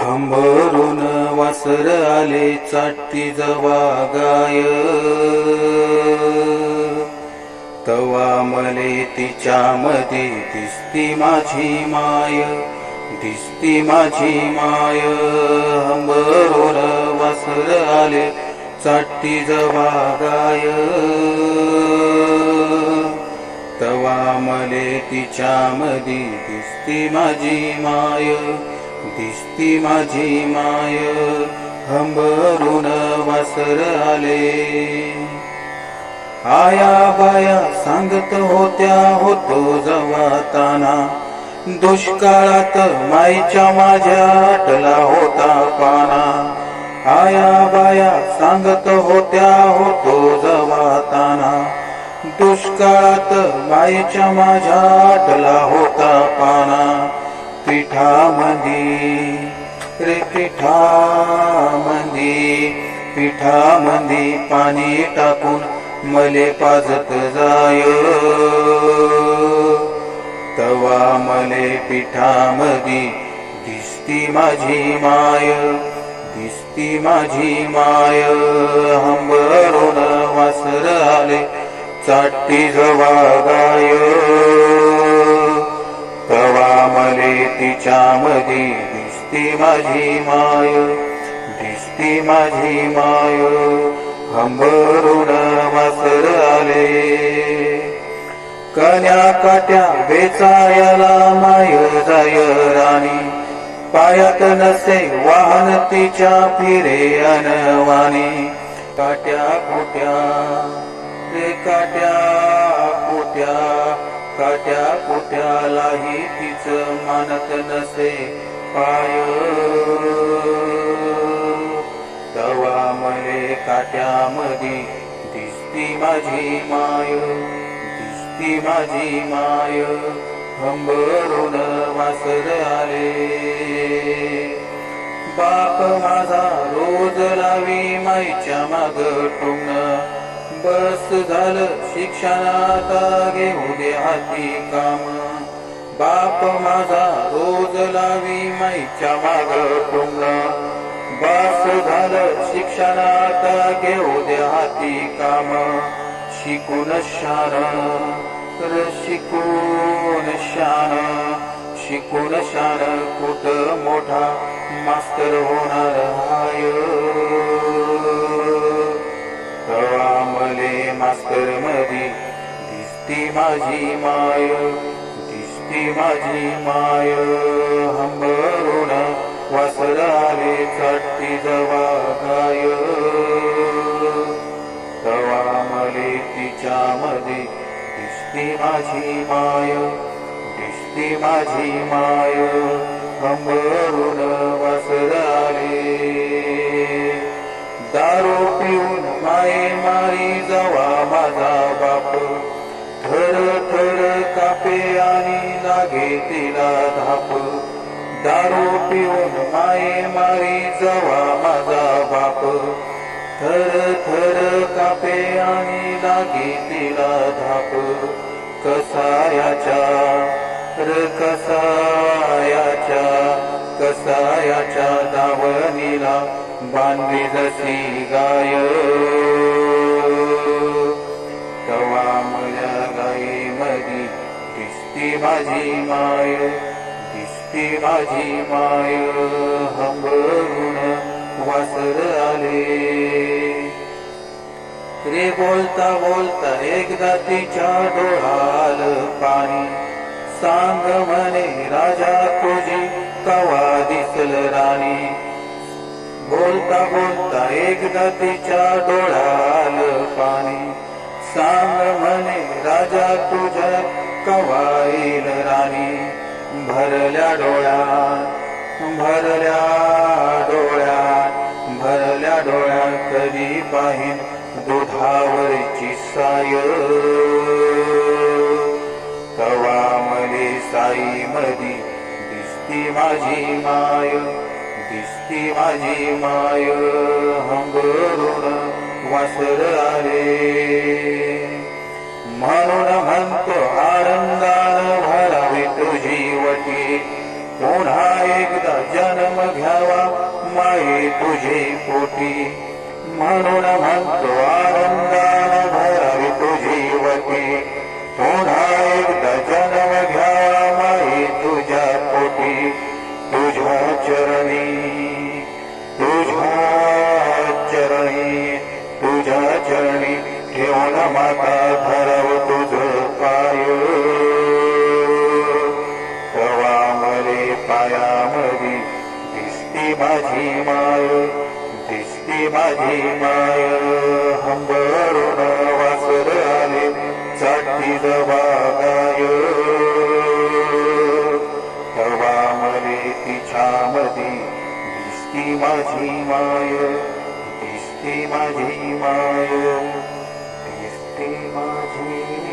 हंबरून वासर आले चाटी जवा गाय, तवा मले तिच्यामध्ये दिसती माझी माय, दिसती माझी माय. हंबरून वासर आले चाटी जवा गाय, तवा मले तिच्यामध्ये दिसती माझी माय, दिसती माझी माय. हंबरून वासर आले. आया बाया सांगत होत्या होतो जवाताना, दुष्काळात माईच्या माझ्या आटला होता पाना. आया बाया सांगत होत्या होतो जवाताना, दुष्काळात माईच्या माझ्या आटला होता पाना. पिठामंदी रे पिठामंदी पाणी टाकून मले पाजत जाय, तवा मले पिठामंदी दिसती माझी माय, दिसती माझी माय. हंबरून वासर आले चाटी जवा गाय, तवा मले तिच्यामध्ये दिसती माझी माय, दिसती माझी माय. हंबरून वासर आले. कन्या काट्या वेचायला माय जाय राणी, पायात नसे वाहन तिच्या फिरे अनवाणी. काट्या कुट्या रे काट्या कुट्या, काट्या कुट्यालाही तिच मानत नसे पाय, तवा मले काट्यामध्ये दिसती माझी माय, दिसती माझी माय. हंबरून वासर आले. बाप माझा रोज लावी माईच्या माग टुंगण, बस झालं शिक्षणात घेऊ दे हाती काम. बाप माझा रोज लावी माईच्या माग टुंगण, बस झालं शिक्षणात घेऊ दे हाती काम. शिकून शान र शिकून शान, शिकून शान कुठ मोठा मास्तर होणार हाय, तवा मले मास्तर मधी दिसती माझी माय, दिसती माझी माय. हंबरून वासर आले चाटी जवा गाय, तवा मले तिच्यामध्ये दिसती माझी माय, दिसती माझी माय. हंबरून वासर आले. दारू पिऊन माये मारी जवा माझा बाप, थर थर कापे आणि लागे तिला धाप. दारू पिऊन माये मारी जवा माझा बाप, थर थर कापे आणि लागे तिला धाप. कसायाच्या र कसायाच्या, कसायाच्या दावणीला बांधली जशी गाय, तवा माझ्या गायीमध्ये दिसती माझी माय, दिसती माझी माय. हंबरून वासर आले. रे बोलता बोलता एकदा तिच्या डोळ्याल पाणी, सांग म्हणे राजा तुझी कवा दिसल राणी. बोलता बोलता एकदा तिच्या डोळ्याल पाणी, सांग म्हणे राजा तुझ्या कवा येईल राणी. भरल्या डोळ्यात भरल्या डोळ्यात भरल्या डोळ्यात कधी पाहिन दुधावरची साय, तवा मले साई मधी दिसती माझी माय, दिसती माझी माय. हंबरून वासर आले. म्हणून म्हणतो आनंदान भरावी तुझी वटी, पुन्हा एकदा जन्म घ्यावा माये तुझे पोटी. म्हणून म्हणतो आनंदानं भरावी तुझी वटी. पुन्हा एकदा जन्म घ्यावा माये तुझ्या पोटी. तुझ्या चरणी ठेवून माता धराव तुझं पाय. तवा मले पायामधी दिसती माझी माय, दिसती माझी माय. हंबरून वासर आले चाटी जबागाय. तवा मले तिच्यामधी दिसती माझी माय, दिसती माझी माय, दिसती माझी